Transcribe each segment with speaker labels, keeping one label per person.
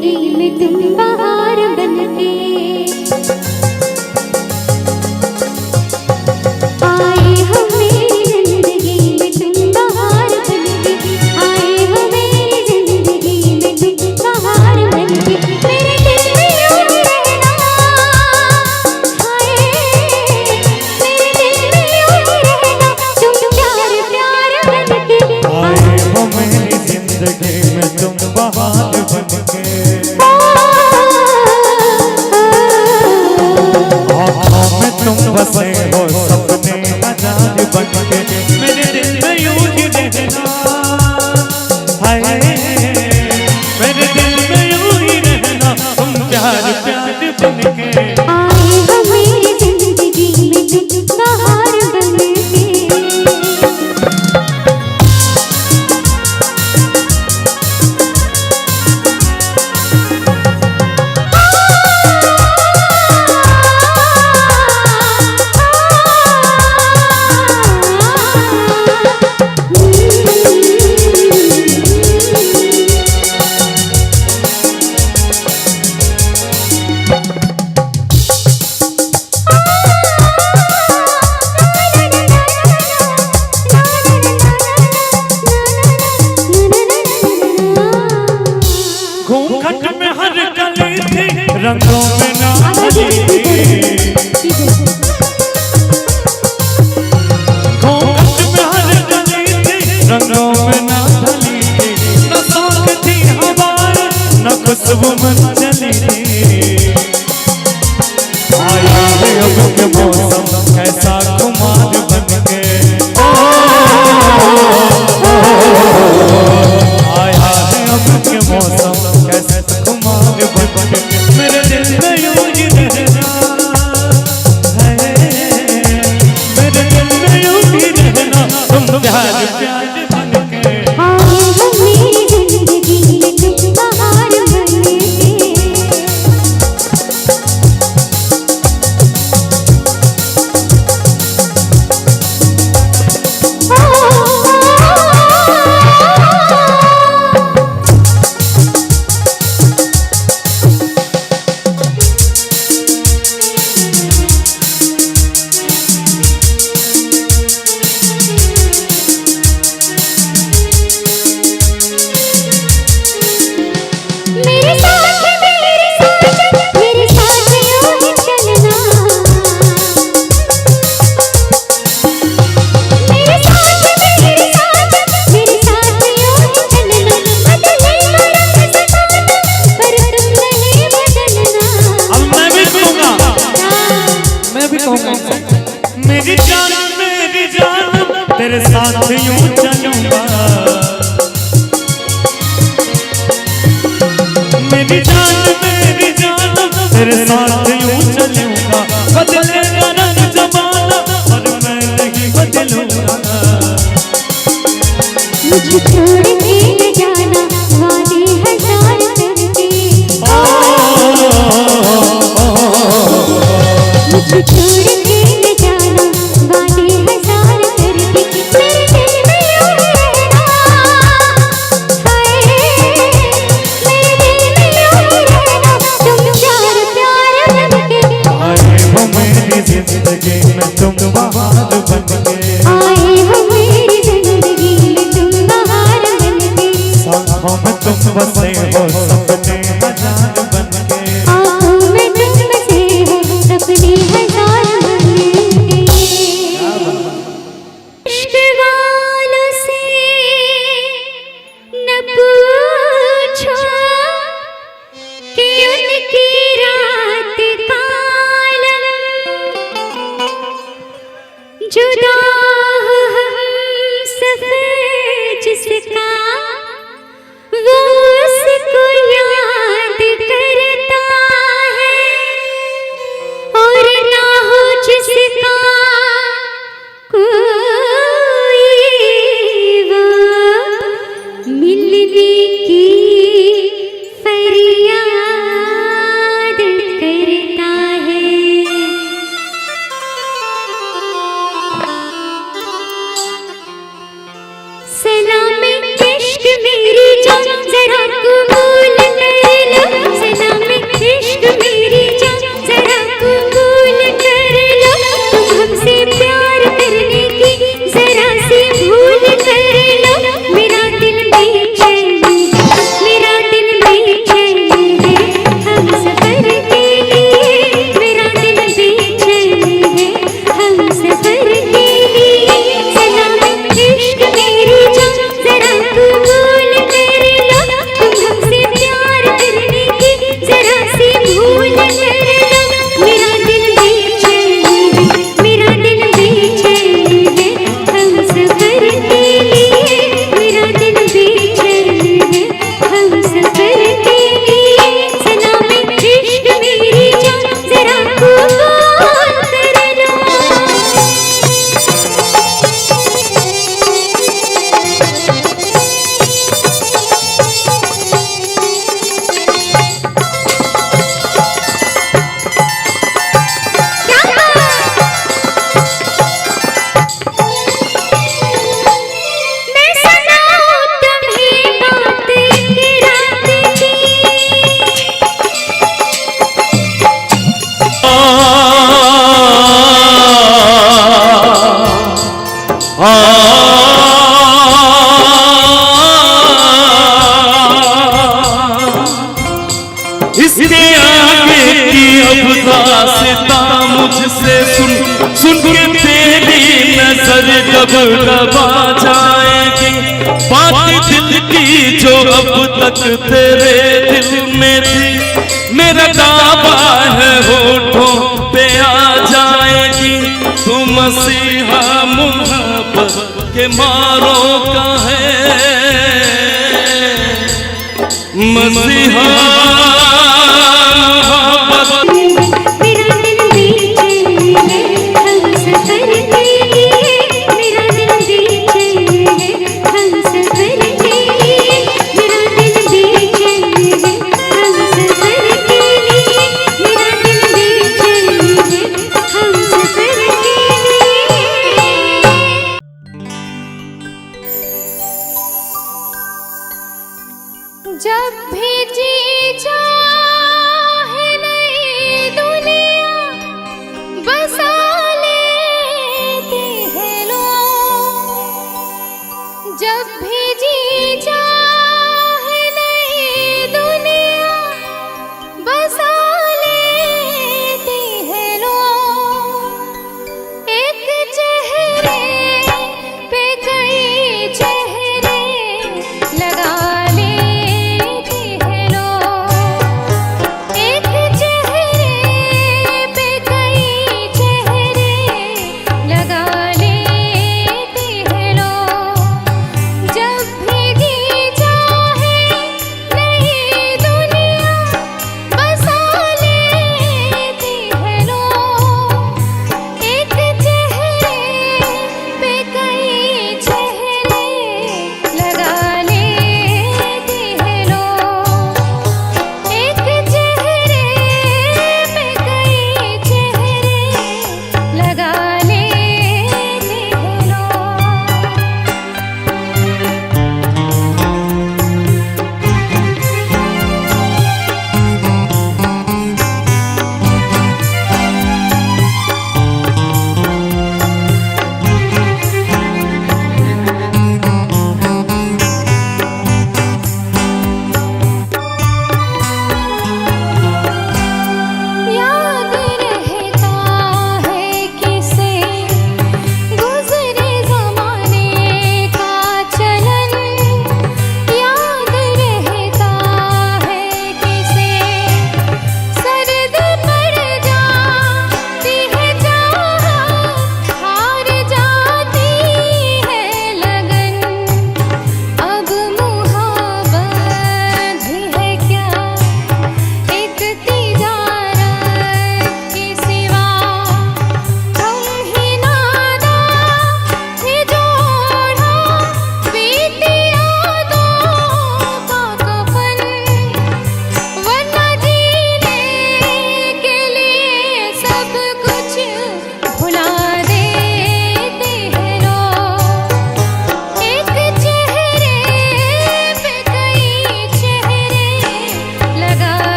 Speaker 1: जिंदगी में तुम बहार बनके आए हो मेरी जिंदगी में तुम बहार बनके आए हो मेरी जिंदगी में तुम बहार बनके मेरे दिल में यूं रहना हाय मेरे दिल में यूं रहना तुम प्यार प्यार बनके
Speaker 2: आए हो मेरी जिंदगी में तुम बहार बनके आँखों में तुम बसे हो सपने हजार बनके मेरे दिल में यूं ही रहना हाय मेरे दिल में यूं ही रहना तुम प्यार प्यार बनके
Speaker 1: आए हो मेरी जिंदगी में तुम बहार बनके
Speaker 2: घूंघट में हर गली थी रंगों में ना भली थी घूंघट में हर गली थी रंगों में ना भली थी न शौक थी हवाएं न खुशबू मन चली थी आया है अब के मौसम कैसा खुमार बनके आया है अब के मौसम कैसे खुमार बनके मेरे दिल में यूं ही रहना है मेरे दिल में यूं ही रहना तुम प्यार प्यार बनके
Speaker 1: आए हो मेरी जिंदगी में तुम बहार बनके मेरे साथ यूं ही चलना मेरे साथ यूं ही चलना बदले रंग ज़माना पर तुम नहीं बदलना
Speaker 2: अब मैं भी कहूँगा मेरी जान तेरे साथ यूं चलूंगा मेरी जान तेरे साथ यूं चलूंगा बदलेगा रंग ज़माना और मैं नहीं बदलूंगा
Speaker 1: मुझे छोड़ के न जाना वादे हजार करके मुझे छोड़ के न जाना वादे हजार करके मेरे दिल में यूं रहना हाय मेरे दिल में यूं रहना तुम प्यार प्यार बनके
Speaker 2: आए हो मेरी जिंदगी में तुम बहार बनके
Speaker 1: आए हो मेरी जिंदगी में तुम बहार बनके
Speaker 2: आँखों में तुम बसे हो सपने हजार बनके
Speaker 1: आँखों में तुम बसे हो सपने हजार बनके इश्क वालों से न पूछो कि उनकी रात कालम जुदा हो हमसफ़र जिसका वो उसको याद करता है और ना हो जिसका कोई वो मिलने की फरियाद करता है। सलाम इश्क मेरी जान जरा कबूल कर लो।
Speaker 2: इसके आगे की अब दास्तां मुझसे सुन सुन के तेरी नजर कब दबा जाएगी। बात दिल की जो अब तक तेरे दिल में थी, मेरा दावा है होठों पे आ जाएगी। तू मसीहा मोहब्बत के मारों का है, मसीहा
Speaker 1: मेरा दिल बेचैन है हम सफर के लिए, मेरा दिल बेचैन है हम सफर के लिए, मेरा दिल बेचैन है हम सफर के लिए, मेरा दिल बेचैन है हम सफर के लिए। जब भी जी चाहे नई दुनिया बसा लेते हैं लोग, जब भी जी चाहे नई दुनिया बसा लेते हैं लोग। एक चेहरे पे कई चेहरे लगा लेते हैं लोग।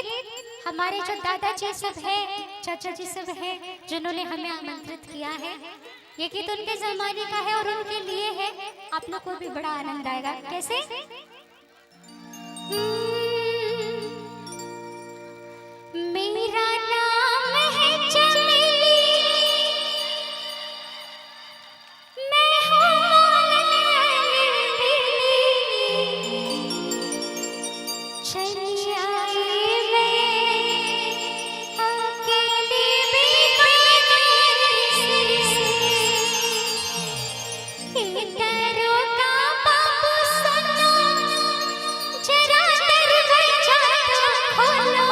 Speaker 1: गीत हमारे जो दादाजी सब है, चाचा जी सब है, जिन्होंने हमें आमंत्रित किया है, ये गीत उनके जमाने का है और उनके लिए है। आप लोग को भी बड़ा आनंद आएगा। कैसे? मेरा नाम है चमेली, मैं हूँ चली आई मैं अकेली बेकार से, दरोगा बाबू सुनो, जरा दरवाजा खोलो,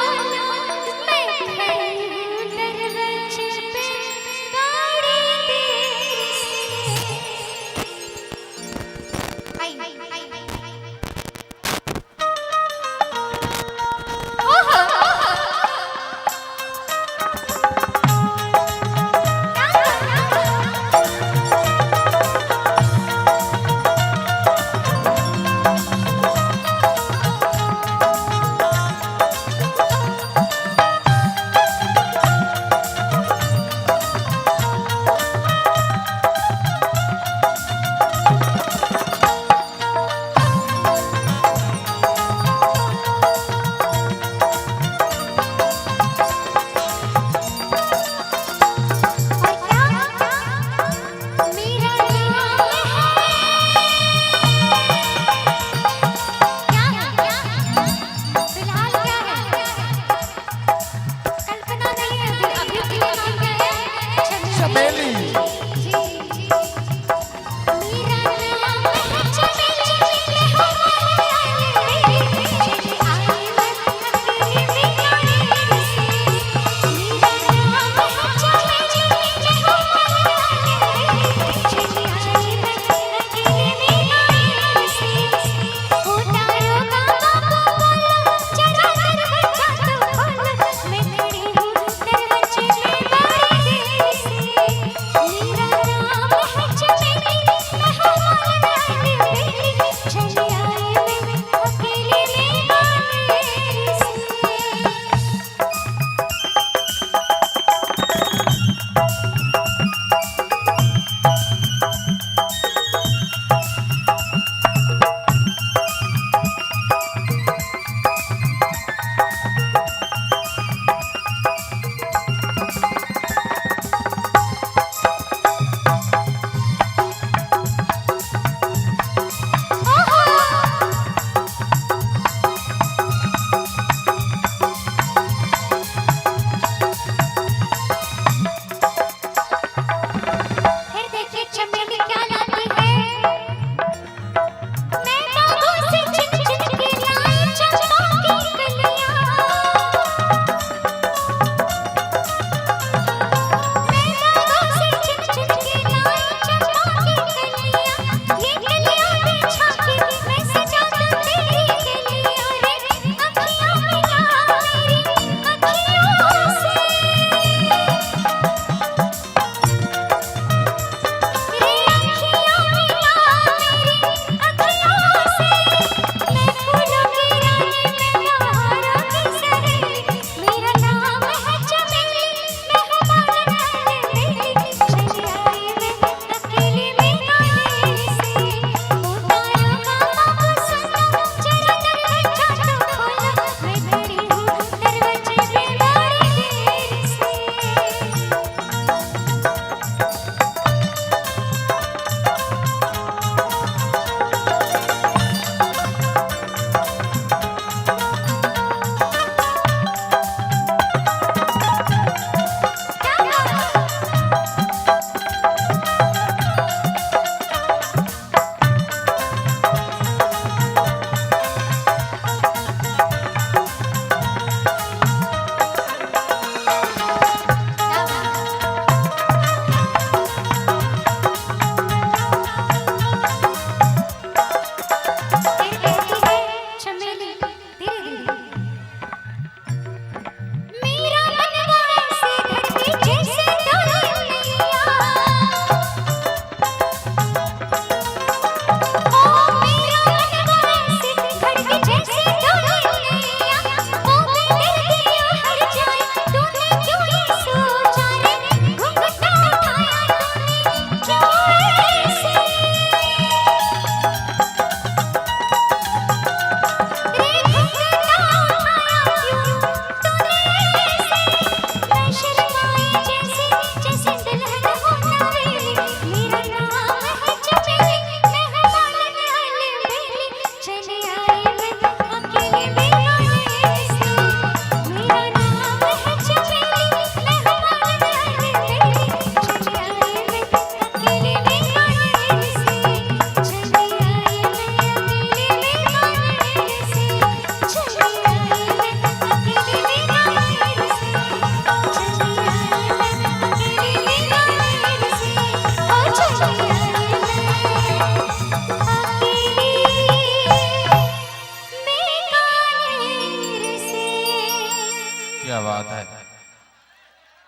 Speaker 3: क्या बात है,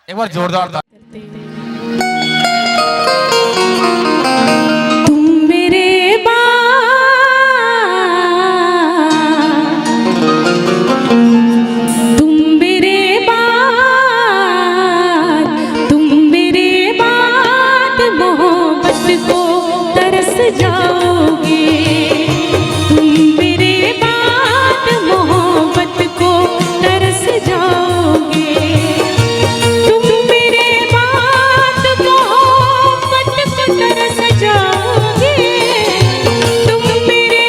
Speaker 3: एक बार जोरदार था।
Speaker 1: तुम मेरे बाद मोहब्बत को तरस जाओगे। तुम मेरे बाद मोहब्बत को तरस जाओगे। तुम मेरे बाद मोहब्बत को तरस जाओगे। तुम मेरे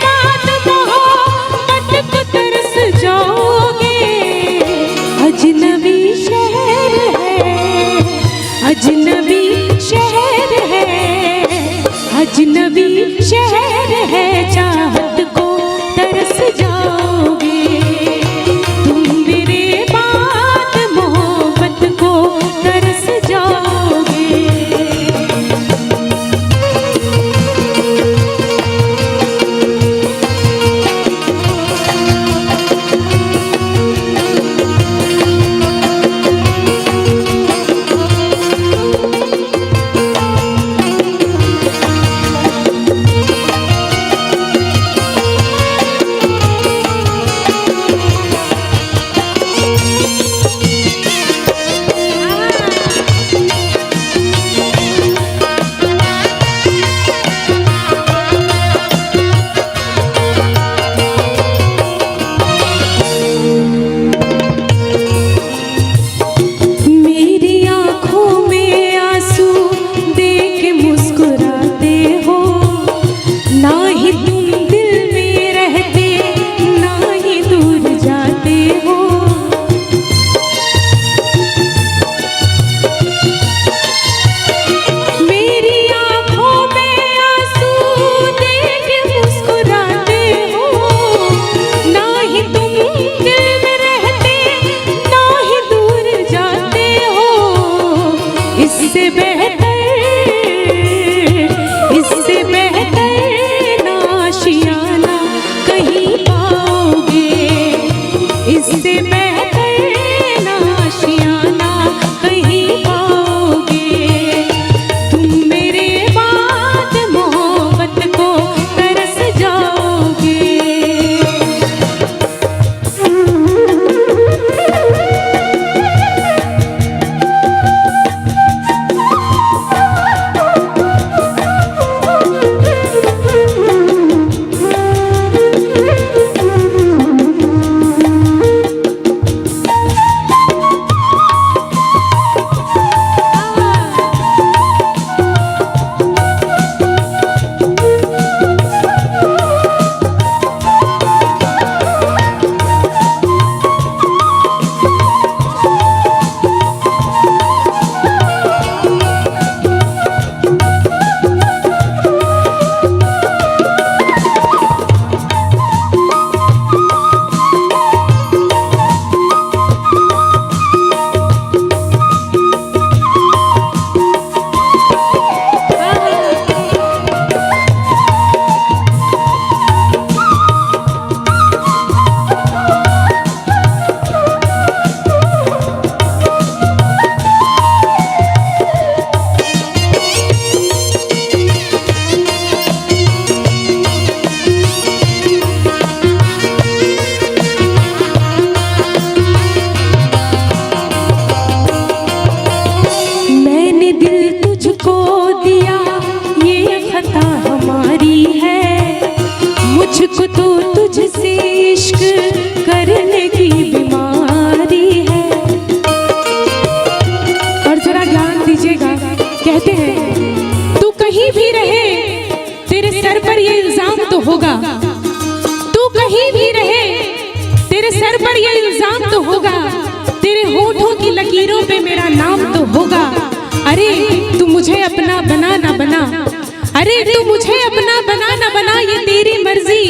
Speaker 1: बाद मोहब्बत को तरस जाओगे। अजनबी शहर है, अजनबी शहर है, अजनबी शहर है, चाहत को तरस जाओगे। तुम मेरे बाद मोहब्बत को तरस जाओगे। मेरी आँखों में आंसू देख मुस्कुराते हो। ना ही तुम दिल में रहते, ना ही दूर जाते हो। मेरी आँखों में आंसू देख मुस्कुराते हो। ना ही तुम दिल में रहते, ना ही दूर जाते हो। इससे बेहतर नाशियाना कहीं पाओगे। इससे बेहतर नाशियाना कहीं पाओगे। तुम मेरे बाद मोहब्बत को तरस जाओगे। मैंने दिल तुझको दिया, ये खता हमारी है। मुझको तो तुझसे इश्क करने की बीमारी है। और जरा ध्यान दीजिएगा, कहते हैं तू कहीं भी रहे तेरे सर पर ये इल्जाम तो होगा। तू कहीं भी रहे तेरे सर पर ये इल्जाम तो होगा। तेरे होठों की लकीरों पे मेरा नाम तो होगा। अरे तू मुझे अपना बना ना बना, अरे तू मुझे अपना बना ना बना, ये तेरी मर्जी।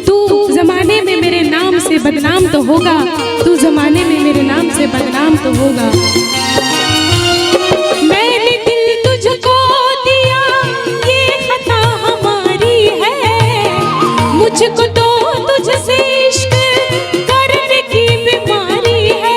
Speaker 1: तू जमाने में मेरे नाम से बदनाम तो होगा। तू जमाने में मेरे नाम से बदनाम तो होगा। मैंने दिल तुझको दिया, ये खता हमारी है। मुझको तो तुझसे इश्क करने की बीमारी है।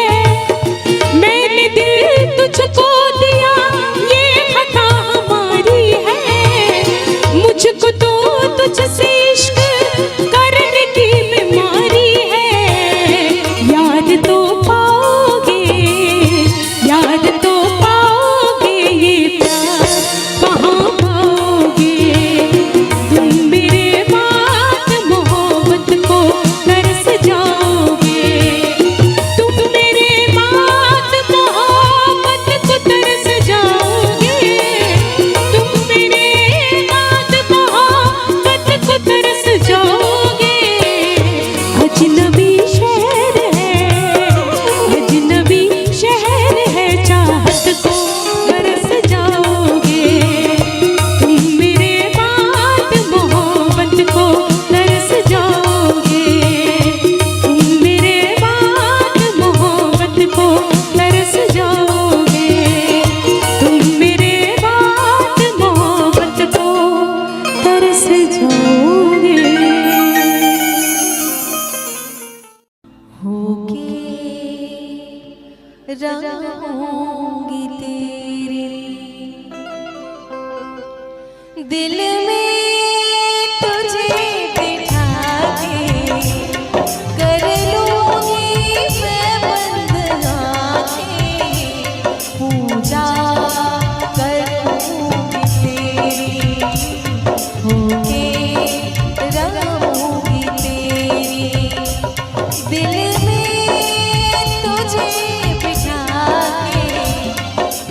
Speaker 1: रहूंगी तेरी, दिल में तुझे बिठा के कर लूंगी मैं बंद आंखें, पूजा करूंगी तेरी, होके रहूंगी तेरी, दिल में तुझे बिठा के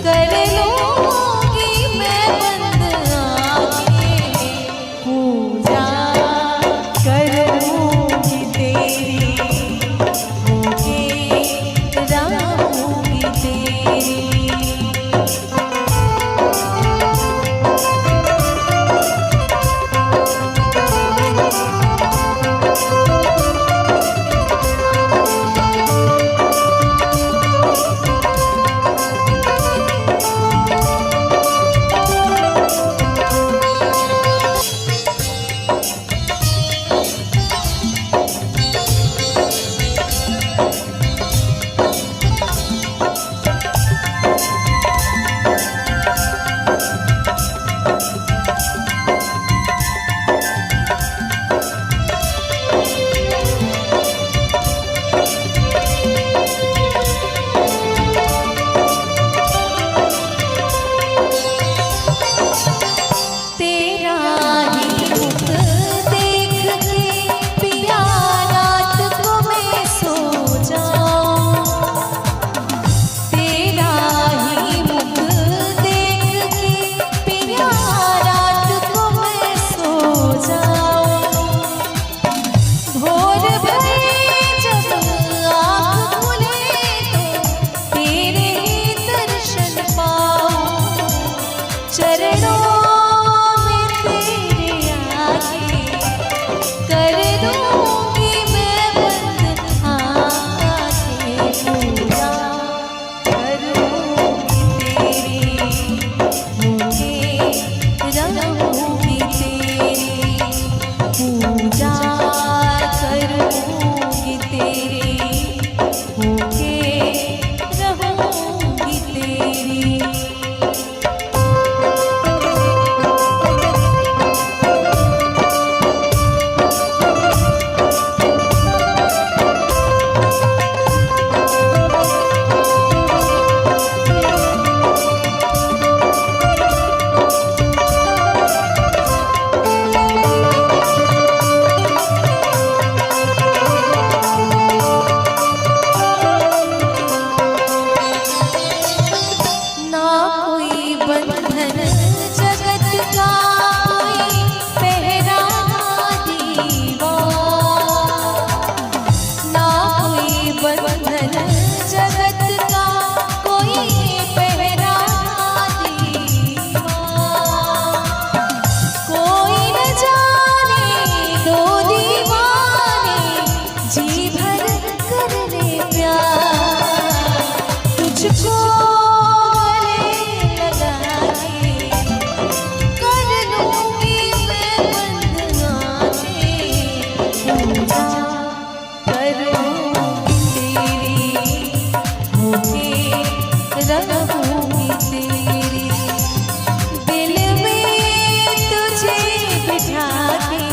Speaker 1: कर लूंगी मैं बंद आंखें, पूजा करूंगी तेरी, होके रहूंगी तेरी। तेरा ही मुख देख के पिया रात को मैं सो जाऊं, तेरा ही मुख देख के पिया रात को मैं सो जाऊं, भोर भरे जब आँख खुले तो तेरे ही दर्शन पाऊं, चरणों कर दूंगी मैं बंद आंखें, पूजा करूंगी तेरी, होके रहूंगी तेरी, पूजा करूंगी तेरी, होके रहूंगी तेरी। ना कोई बंधन जगत का कोई पहरा दीवार, ना कोई बंधन जगत का कोई पहरा दीवार, कोई न जाने दो दीवाने जी भर कर ले प्यार, तुझको कर लूंगी मैं बंद आंखें, पूजा करूंगी तेरी, होके रहूंगी तेरी, दिल में तुझे बिठा के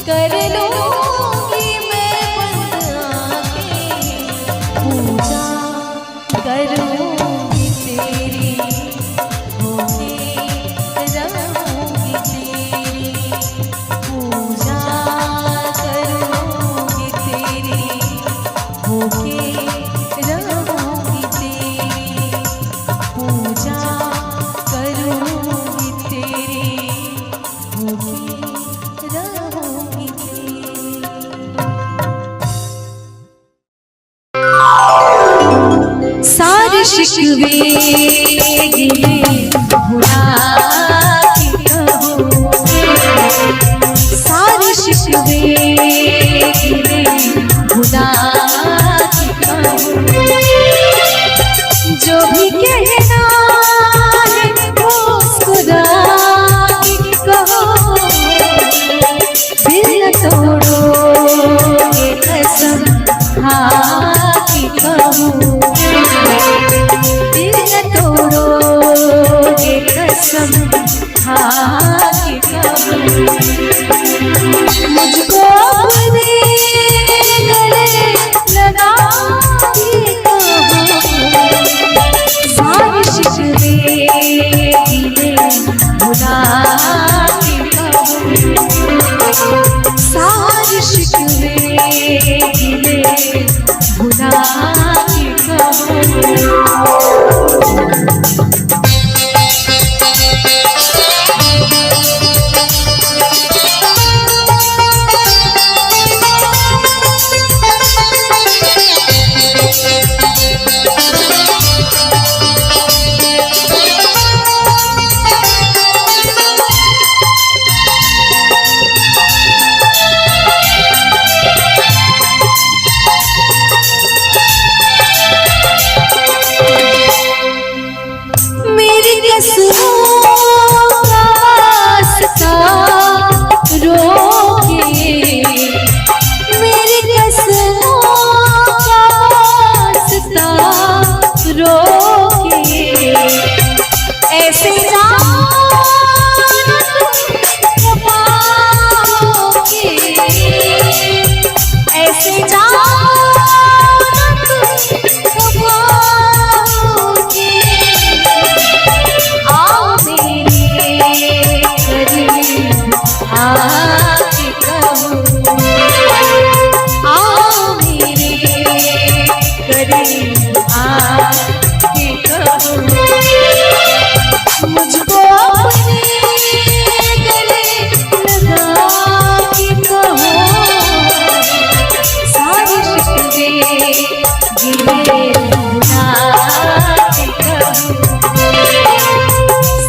Speaker 1: कर लूंगी मैं बंद आंखें, पूजा करूंगी तेरी, होके रहूंगी तेरी, पूजा करूंगी तेरी, होके रहूंगी तेरी, पूजा करूंगी तेरी, होके रहूंगी तेरी। सारे शिकवे गिले भुला के कहूं, सारे शिकवे गिले भुला के कहूं, जो भी कहना है वो मुस्कुरा के कहो, दिल न तोड़ो ये कसम खा के कहूं, कसमों का वास्ता रोके, मेरी कसमों का वास्ता रोके, ऐसे ऐसे आओ मेरे करीब आके कहो, आओ मेरे करीब आके कहो, मुझको अपने गले लगा के कहो, सारी शिकवे गिले भुला के कहो,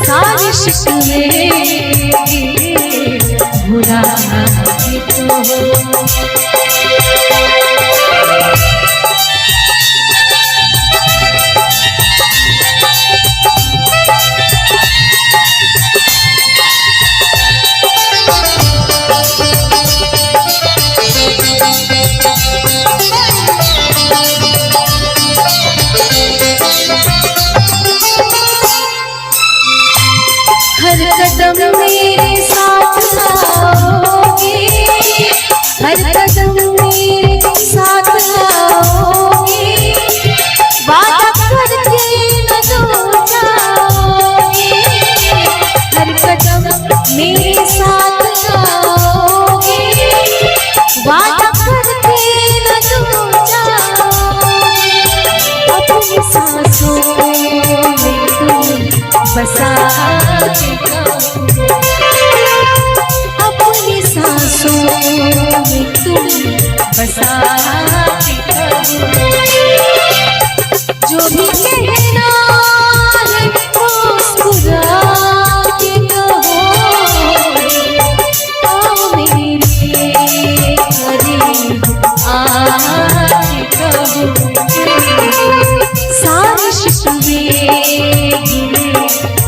Speaker 1: सारी शिकवे गिले भुला के कहो। हर कदम मेरे साथ आओगे, हर कदम मेरे साथ आओगे, वादा करके न दूर जाओगे, हर कदम मेरे साथ आओगे, वादा करके न दूर जाओगे, अपनी सांसों में तुम बसा के कहो, अपनी सांसों में तुम बसा के कहो, जो भी कहना है मुस्कुरा के कहो, आओ मेरे करीब आके कहो, सारी शिकवे गिले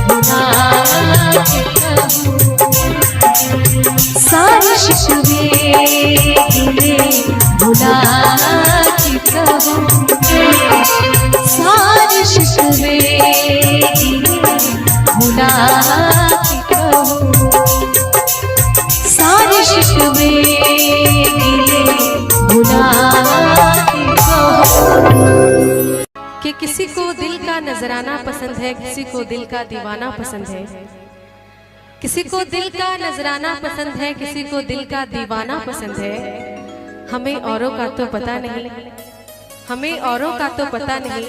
Speaker 1: भुला के कहो, सारी शिकवे गिले भुला के कहो, सारी शिकवे गिले भुला के कहो, सारी शिकवे गिले भुला के कहो।
Speaker 4: कि किसी को दिल का नजराना पसंद है, किसी को दिल का दीवाना पसंद है, किसी को दिल का नजराना पसंद है, किसी को दिल का दीवाना पसंद है। हमें औरों का तो पता नहीं, हमें औरों का तो पता नहीं,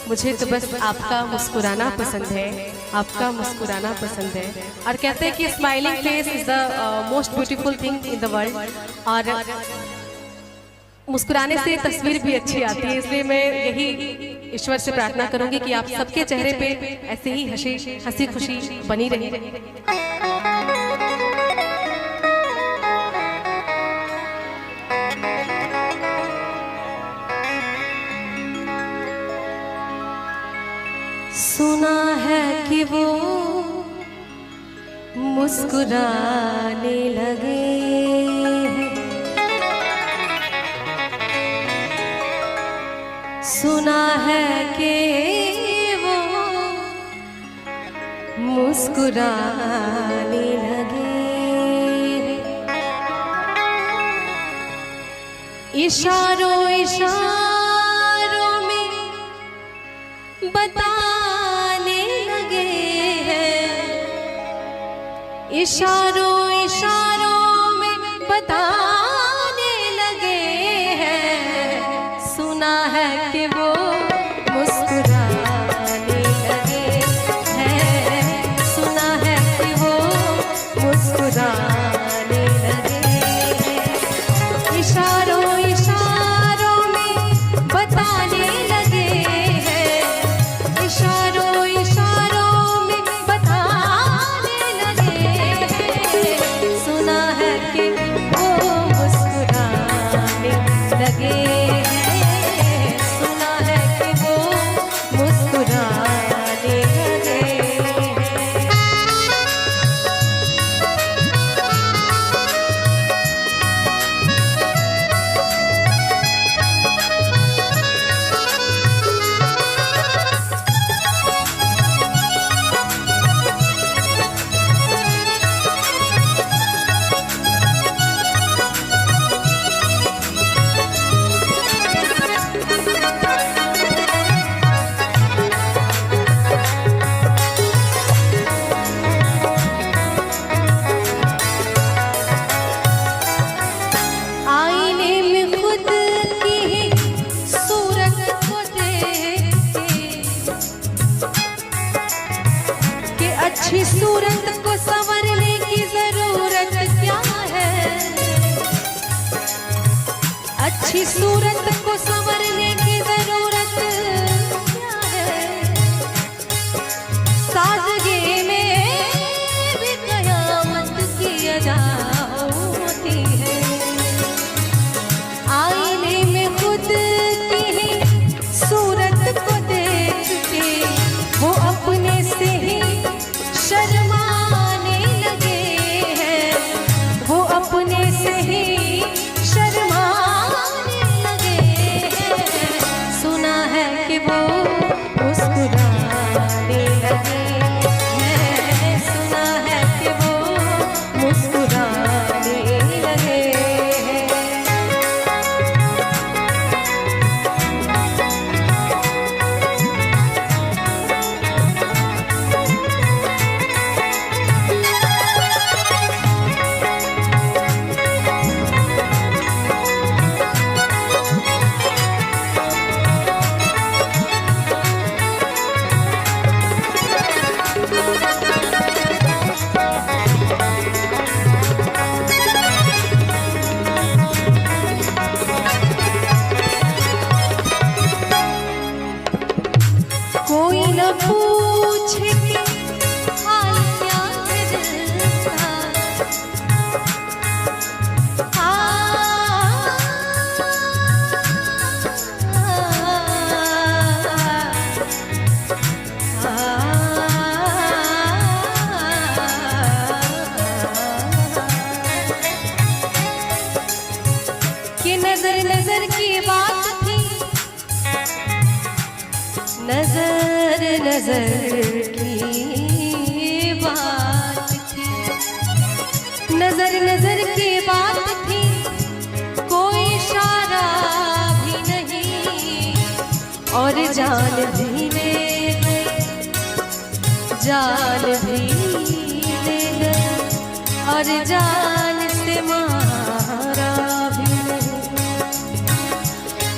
Speaker 4: मुझे तो बस आपका मुस्कुराना पसंद है, आपका मुस्कुराना पसंद है। और कहते हैं कि smiling face is the most beautiful thing in the world, और मुस्कुराने से तस्वीर भी अच्छी आती है। इसलिए मैं यही ईश्वर से प्रार्थना करूंगी कि आप सबके चेहरे पे ऐसे ही हंसी खुशी बनी रहे। सुना है कि वो मुस्कुराने लगे हैं, सुना है कि वो मुस्कुराने लगे हैं, इशारों इशारों में बताने लगे हैं, इशारों इशारों में बताने लगे हैं, सुना है कि वो मुस्कुराने लगे हैं, सुना है कि वो मुस्कुराने लगे हैं, इशारों इशारों में बताने लगे हैं, इशारों इशारों में बताने लगे हैं, सुना है कि वो मुस्कुराने लगे हैं, अच्छी सूरत को संवरने की जरूरत क्या है, सादगी में भी कयामत की अदा होती है। आईने में खुद की ही सूरत को देख के वो अपने से ही शर्माने लगे हैं, वो अपने से ही शर्माने लगे हैं। सुना है कि वो मुस्कुराने लगे हैं, सुना है कि वो मुस्कुराने लगे हैं। कोई न पूछे कि हाल क्या है दिल का, कि नजर नजर की बात थी, नजर नजर की बात थी, नजर नजर की बात थी, कोई इशारा भी नहीं और जान भी ले गए, जान भी ले गए और जान से मारा भी नहीं।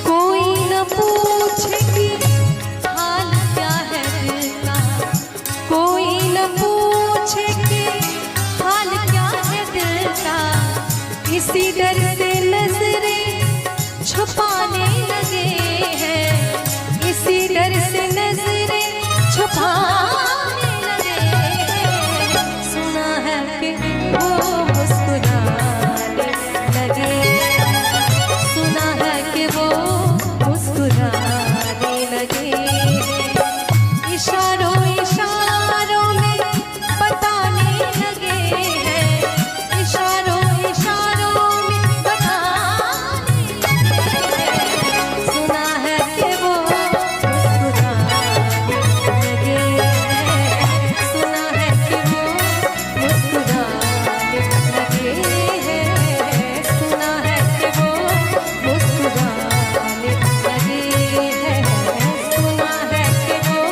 Speaker 4: कोई न पूछे कि हाल क्या है दिल का, कोई न पूछे कि हाल क्या है दिल का, इसी डर से नजरें छुपाने लगे हैं, इसी डर से नजरें छुपाने लगे हैं। सुना है कि वो मुस्कुराने लगे, सुना है कि वो मुस्कुराने लगे, इशारों इशारों में बताने लगे हैं, इशारों इशारों में बताने लगे हैं। सुना है कि वो मुस्कुराने लगे हैं, सुना है कि वो मुस्कुराने लगे हैं, सुना है कि वो मुस्कुराने लगे हैं, सुना है कि वो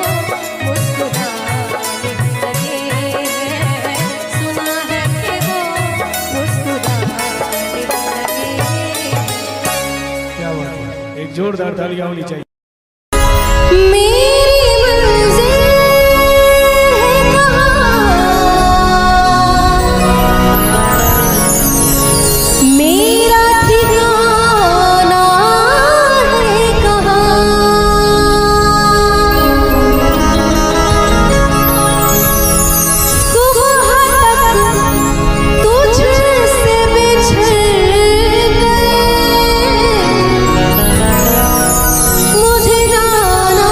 Speaker 4: मुस्कुराने लगे हैं, सुना है कि वो मुस्कुराने लगे हैं।
Speaker 5: क्या बात है, एक जोरदार तालियां होनी चाहिए।
Speaker 1: मेरी मंजिल है कहाँ, मेरा ठिकाना है कहाँ, सुबह तक तुझसे बिछड़ गए, मुझे जाना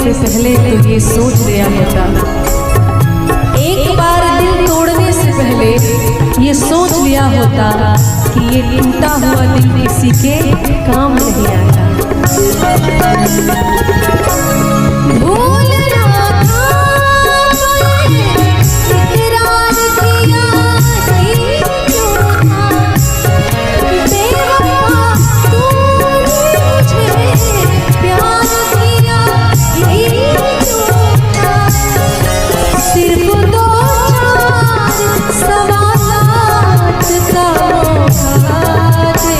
Speaker 4: से पहले तो ये सोच लिया होता, एक बार दिल तोड़ने से पहले ये सोच लिया होता कि ये टूटा हुआ दिल किसी के काम नहीं आता। भूलना था इकरार किया ही क्यों था, बेवफा तूने मुझे प्यार किया ही क्यों था। सिर्फ दो चार सवालात का मौका दे,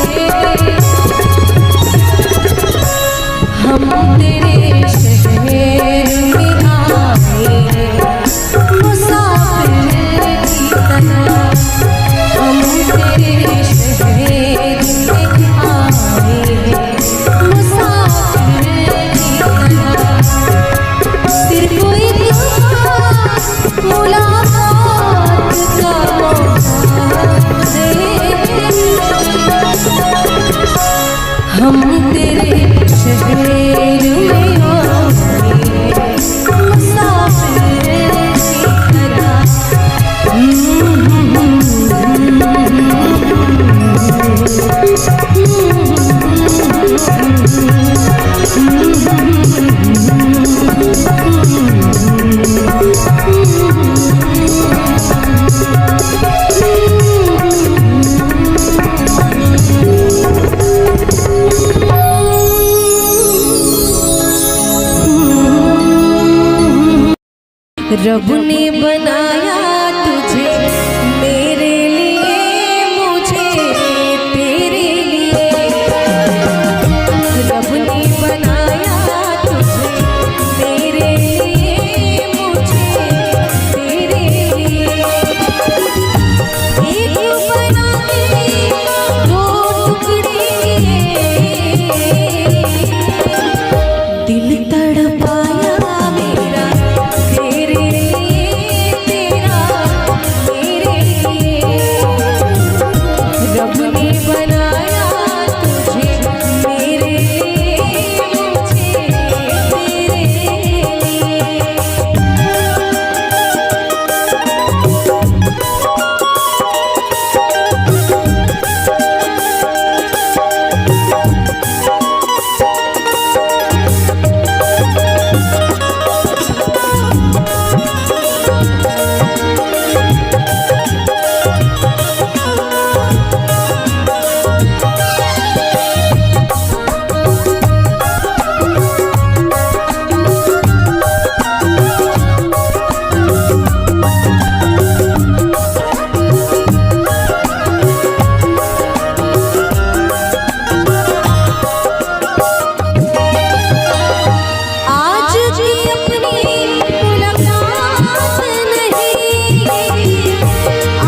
Speaker 4: हम तेरे शहर में आए मुसाफिर की तरह, हम तेरे शहर में आए मुसाफिर की तरह। सिर्फ एक मुलाकात का मौका दे, हम तेरे शहर में आए मुसाफिर की तरह। रब ने बनाया तुझे मेरे लिए, मुझे तेरे लिए। रब ने बनाया तुझे मेरे लिए, मुझे तेरे लिए। एक बना के दो टुकड़े दिल तड़पाया मेरा तेरे लिए, तेरा मेरे लिए। रब ने बनाया तुझे मेरे लिए, मुझे तेरे लिए। आज की अपनी मुलाकात नहीं,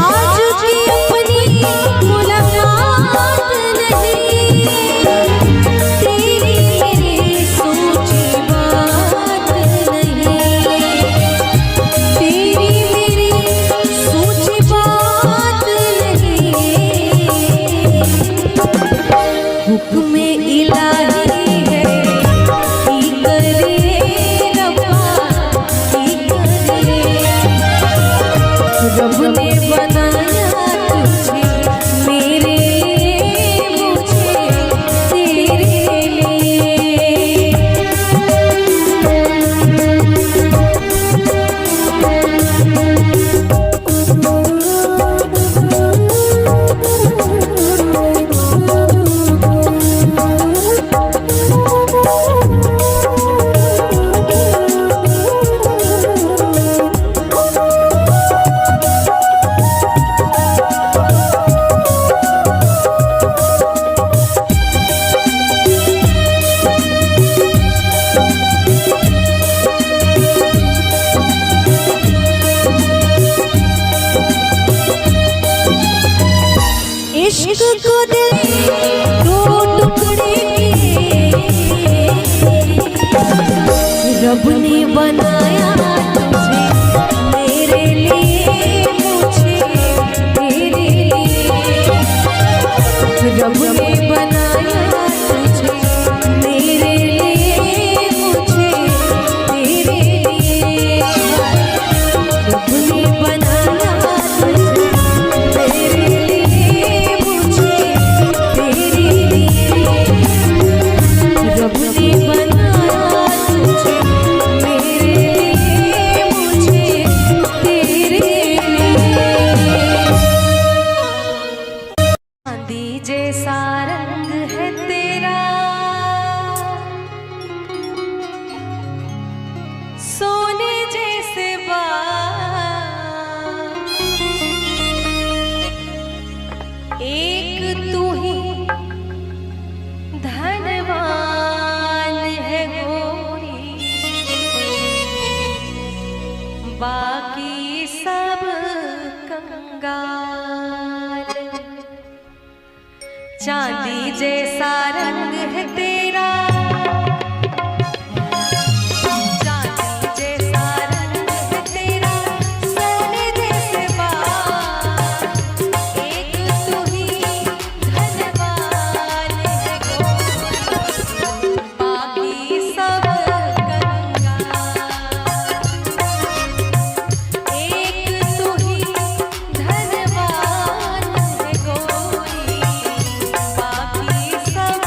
Speaker 4: आज की अपनी मुलाकात नहीं, तेरी मेरी सोची बात नहीं, तेरी मेरी सोची बात नहीं। हुक्म इलाही है की करे रब्बा की करे। रब ने बनाया तुझे मेरे लिए, मुझे तेरे लिए। इश्क को दिल दो टुकड़े किए, रब ने बनाया तुझे मेरे लिए, मुझे तेरे लिए। रब ने बनाया तुझे मेरे लिए, मुझे गाल। चांदी जैसा रंग है तेरा, चांदी जैसा रंग है तेरा, सोने जैसे बाल। एक तू ही धनवान है गोरी, बाकी सब कंगाल। एक तू ही धनवान है गोरी, बाकी सब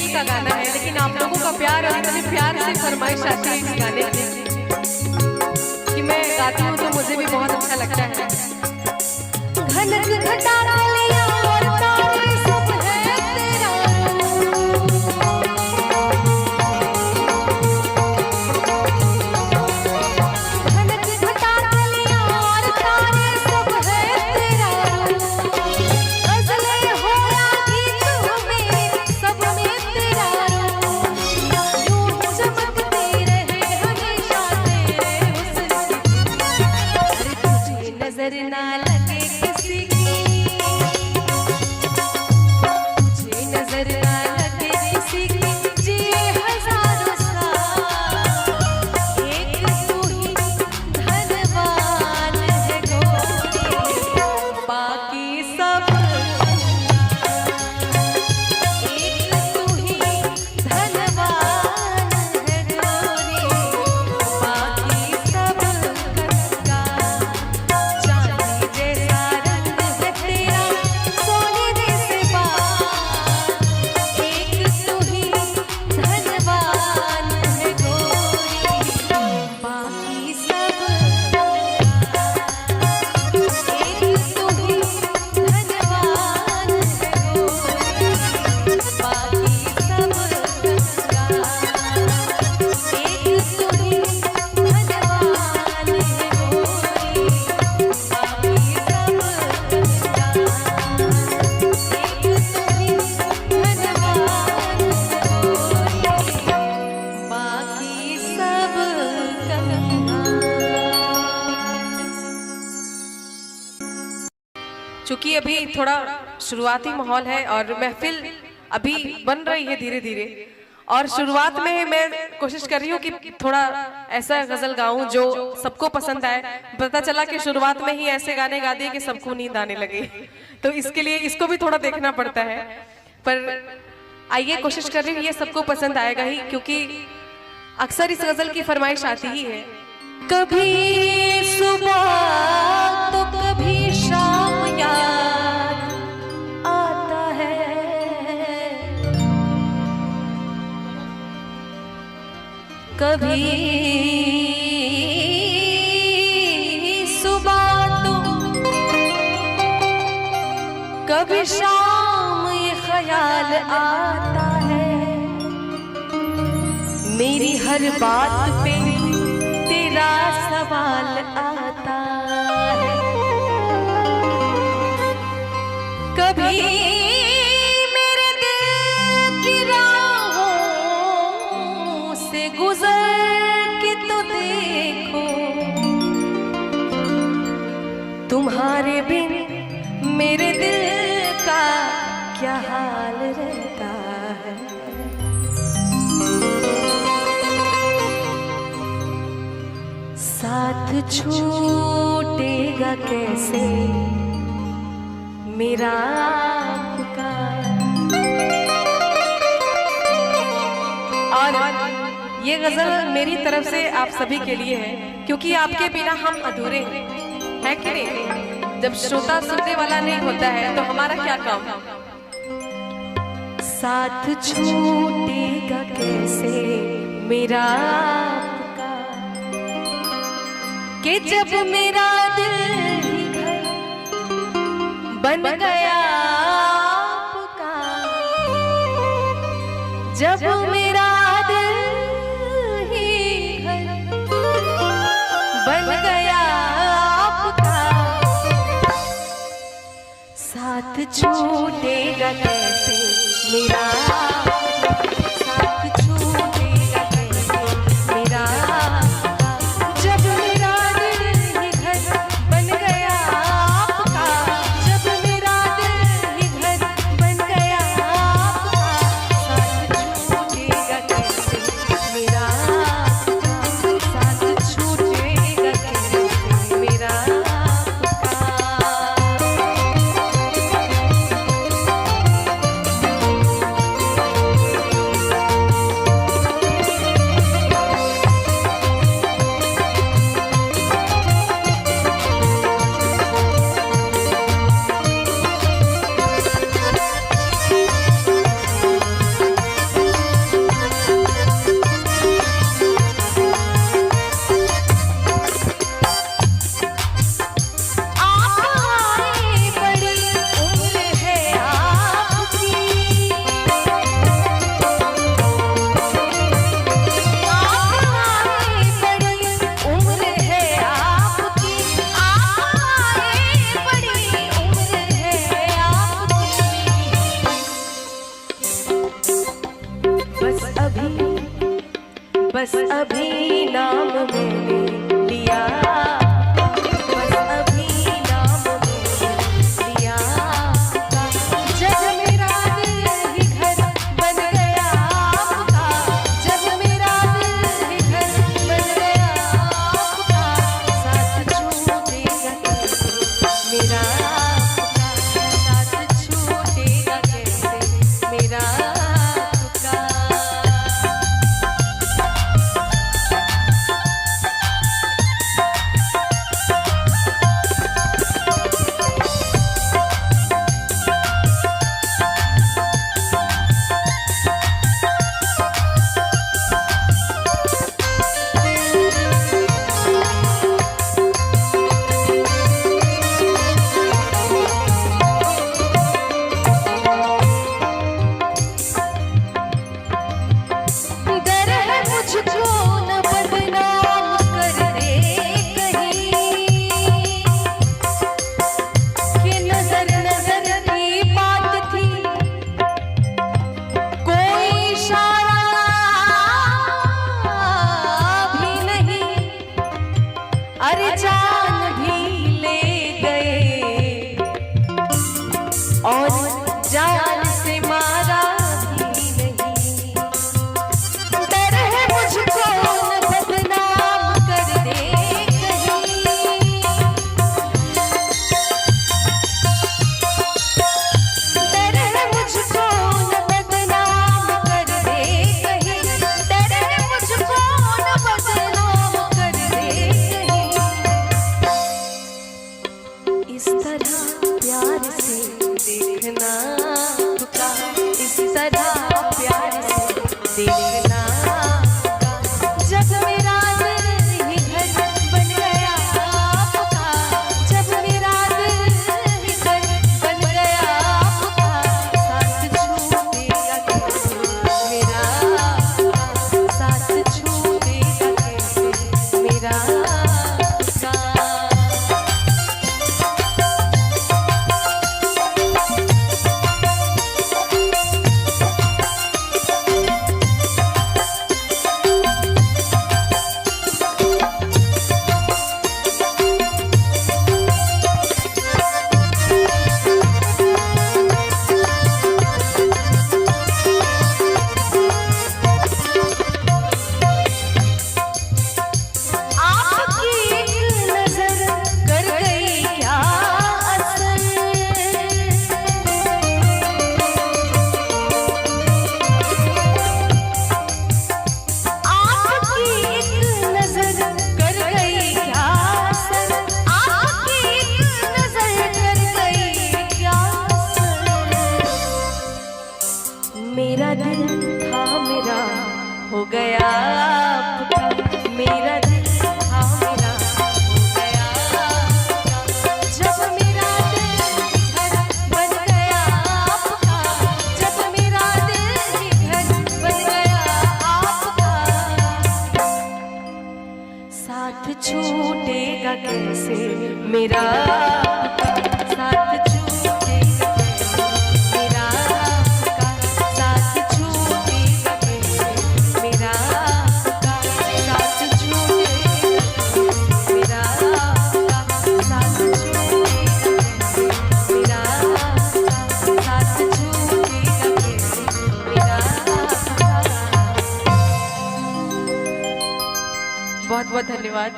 Speaker 4: का गाना है, लेकिन आप लोगों का प्यार और इतने प्यार से फरमाइश आती है इस गाने की मैं गाती हूँ तो मुझे भी बहुत अच्छा लगता है।
Speaker 1: घनक घटा लिया और तारे सब है तेरा घनक घटा लिया और तारे सब है तेरा गजलें हो या गीत हो मेरे सब में तेरा यूं चमकते रहे हमेशा तेरे हुस्न अरे तुझे नजर ना लगे किसी की तुझे नजर ना लगे किसी की जिए हजारों साल एक तू ही धनवान है गोरी बाकी सब एक तू ही धनवान है गोरी बाकी सब कंगाल चांदी जैसा रंग है तेरा सोने जैसे बाल एक तू ही धनवान है गोरी बाकी सब एक तू ही धनवान है गोरी बाकी सब कंगाल एक तू ही धनवान है गोरी बाकी सब
Speaker 4: चूंकि अभी थोड़ा शुरुआती माहौल है और महफिल अभी बन रही है धीरे धीरे, और शुरुआत में मैं कोशिश कर रही हूँ कि थोड़ा ऐसा गजल गाऊं जो सबको पसंद आए। पता चला कि शुरुआत में ही ऐसे गाने गा दिए कि सबको नींद आने लगे, तो इसके लिए इसको भी थोड़ा देखना पड़ता है। पर आइए, कोशिश कर रही हूँ ये सबको पसंद आएगा ही, क्योंकि अक्सर इस गजल की फरमाइश आती ही है।
Speaker 1: कभी सुबह तो कभी शाम याद आता है कभी सुबह तो कभी शाम ये ख्याल आता है मेरी हर बात पे तेरा सवाल आता है कभी मेरे दिल की राहों से गुजर के तो देखो तुम्हारे बिन मेरे दिल का क्या हाल रहता है। साथ छूटेगा कैसे मेरा आपका।
Speaker 4: और ये गजल मेरी तरफ से आप सभी के लिए है, क्योंकि आपके बिना हम अधूरे हैं, है कि नहीं? जब श्रोता सुनने वाला नहीं होता है तो हमारा क्या काम?
Speaker 1: साथ छूटेगा कैसे मेरा आपका कि जब मेरा दिल ही घर बन गया आपका, जब मेरा दिल ही घर बन गया आपका, साथ छूटेगा कैसे मेरा साथ छूटेगा कैसे मेरा जब मेरा दिल ही घर बन गया आपका, जब मेरा दिल ही घर बन गया आपका, साथ छूटेगा कैसे मेरा साथ छूटेगा कैसे मेरा
Speaker 4: बस अभी नाम मैंने लिया, बस अभी नाम मैंने लिया आपका। जब मेरा दिल ही घर बन गया आपका, जब मेरा दिल ही घर बन गया आपका, साथ छूटेगा कैसे मेरा आपका, साथ छूटेगा कैसे मेरा आपका। डर है मुझको न बदनाम कर दे कहीं, कि नजर नजर की बात थी, कोई इशारा भी नहीं, अरे जान भी ले गए और जान से मारा भी नहीं। डर है मुझको न बदनाम कर दे कहीं, डर है मुझको न बदनाम कर दे कहीं, डर है मुझको न बदनाम कर दे कहीं। इस तरह प्यार से देखना आपका, इस तरह प्यार से देखना आपका। जब मेरा दिल ही घर बन गया आपका, जब मेरा दिल ही घर बन गया आपका, साथ छूटेगा कैसे मेरा आपका, साथ छूटेगा कैसे मेरा आपका। आपकी एक नजर कर गई क्या असर, आपकी एक नजर कर गई क्या असर, आपकी एक नजर कर गई क्या असर। मेरा दिल था मेरा हो गया आपका, मेरा दिल था मेरा हो गया आपका। जब मेरा दिल ही घर बन गया आपका, जब मेरा दिल ही घर बन गया आपका, साथ छूटेगा कैसे मेरा आपका, साथ छूटेगा कैसे मेरा आपका, साथ छूटेगा कैसे मेरा आपका, साथ छूटेगा कैसे मेरा आपका, साथ छूटेगा कैसे मेरा आपका, साथ छूटेगा कैसे मेरा आपका। बहुत बहुत धन्यवाद।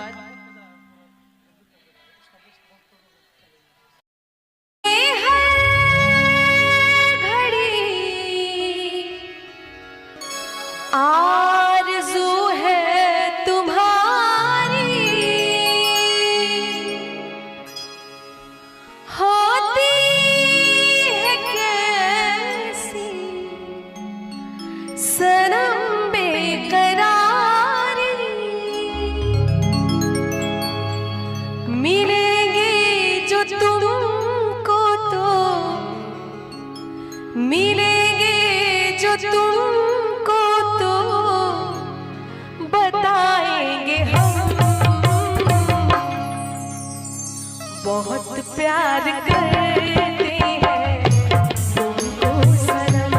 Speaker 4: आरज़ू है तुम्हारी होती है कैसी सनम बेकरारी, मिलेंगे जो तुमको तो मिलेंगे जो तुमको तो बताएंगे हम, बहुत प्यार करते हैं तुमको सनम,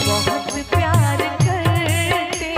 Speaker 4: बहुत प्यार करते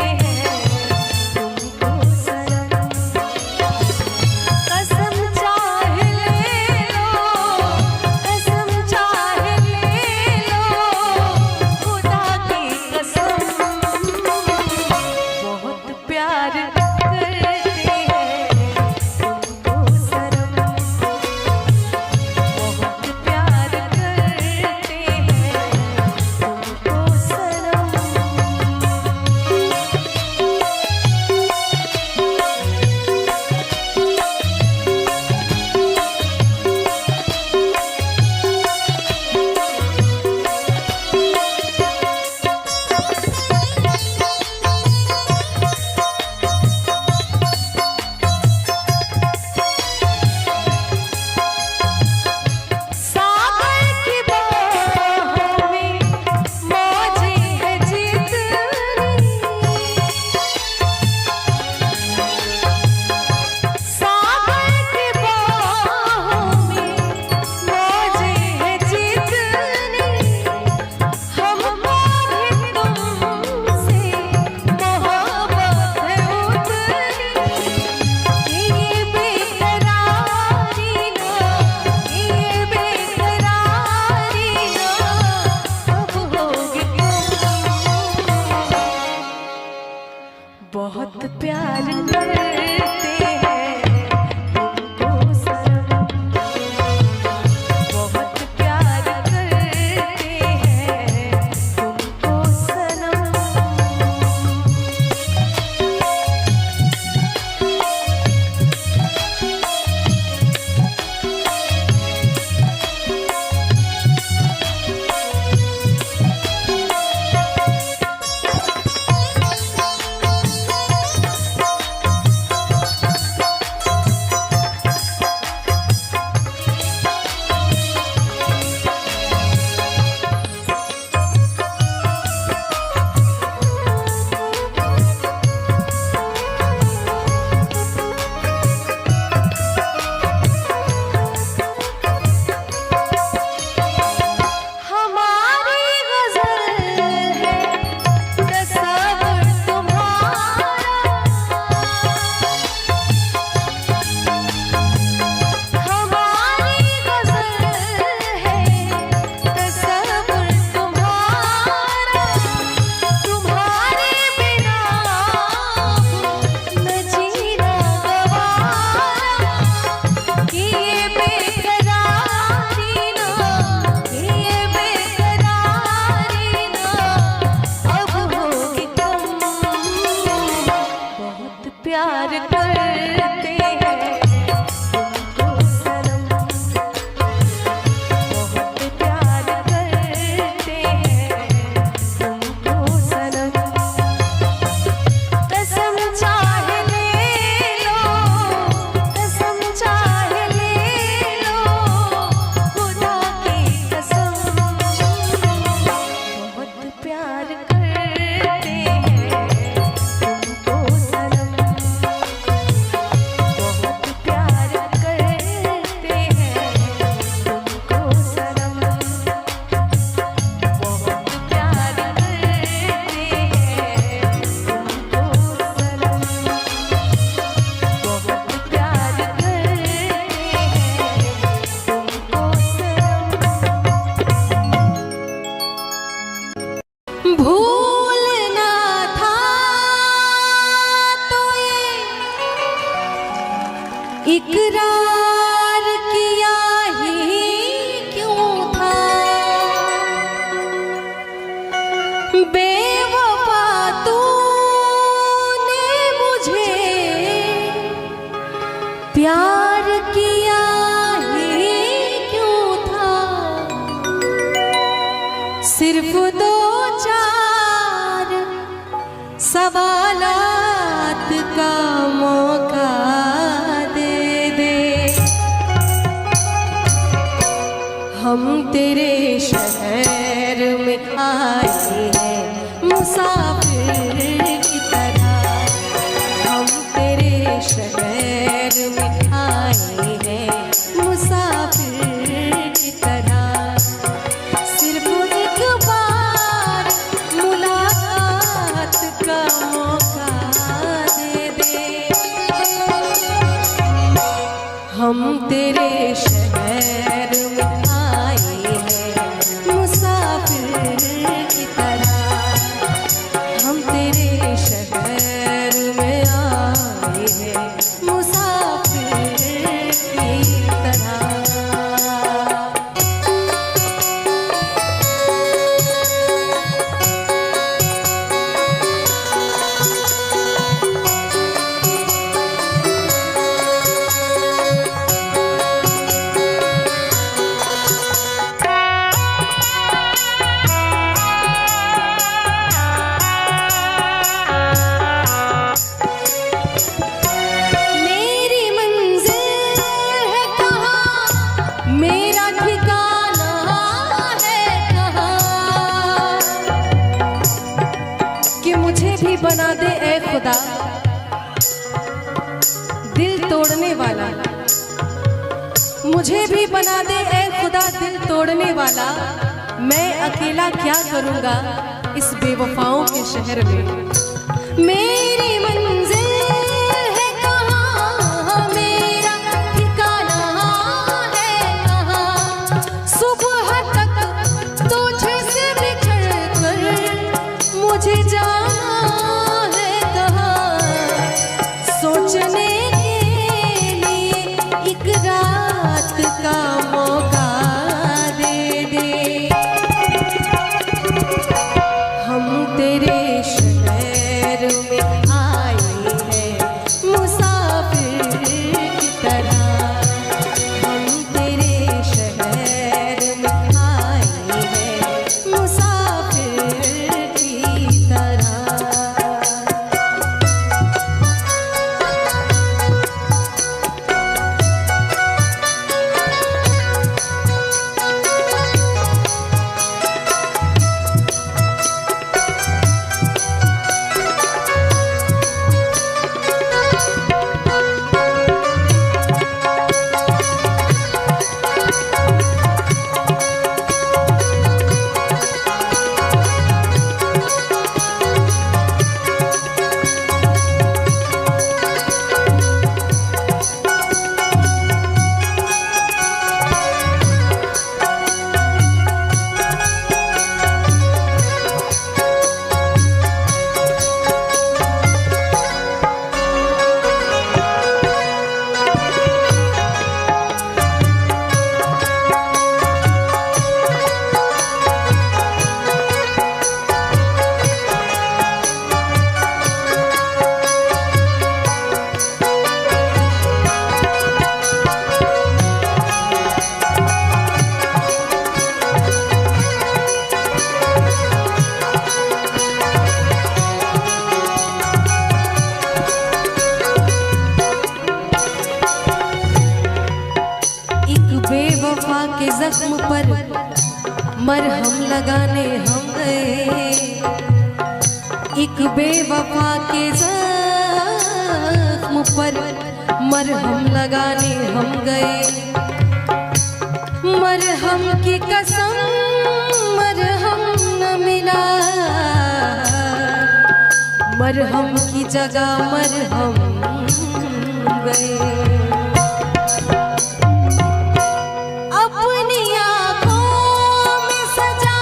Speaker 4: भूलना था तो ये इकरार किया ही क्यों था। बेवफा तूने मुझे प्यार किया ही क्यों था। सिर्फ दो चार सवालात का मौका दे दे। हम तेरे शहर में आए हैं मुसाफिर की तरह। हम तेरे शहर में आए हैं मुसाफिर की तरह। सिर्फ एक बार मुलाकात का मौका दे दे। हम तेरे शहर में आए हैं मुसाफिर की तरह। हम तेरे शहर में आए हैं मुसाफिर की तरह। मेरी मंजिल है कहाँ, मेरा ठिकाना है कहाँ। कि मुझे भी बना दे ए खुदा दिल तोड़ने वाला। मुझे भी बना दे ए खुदा दिल तोड़ने वाला। मैं अकेला क्या करूँगा इस बेवफाओं के शहर में। मेरी मंजिल है कहाँ, मेरा ठिकाना है कहाँ। सुबह तक तुझसे बिछड़ कर मुझे जाना है कहाँ। सोचने के लिए एक रात का मौका दे दे। हम तेरे शहर में आए हैं मुसाफिर की तरह। हम तेरे शहर में आए हैं मुसाफिर की तरह। जख्म पर मरहम लगाने हम गए। एक बेवफा के जख्म पर मरहम लगाने हम गए। मरहम की कसम मरहम न मिला, मरहम की जगह मरहम गए। अपनी आँखों में सजा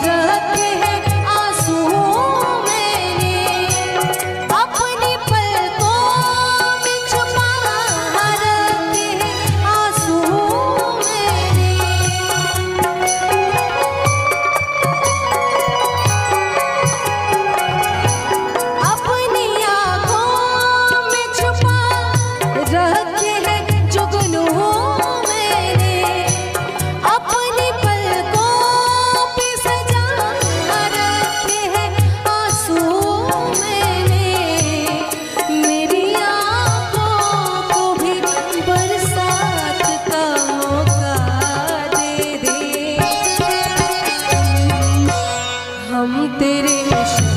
Speaker 4: रखे हैं हम तेरे नशे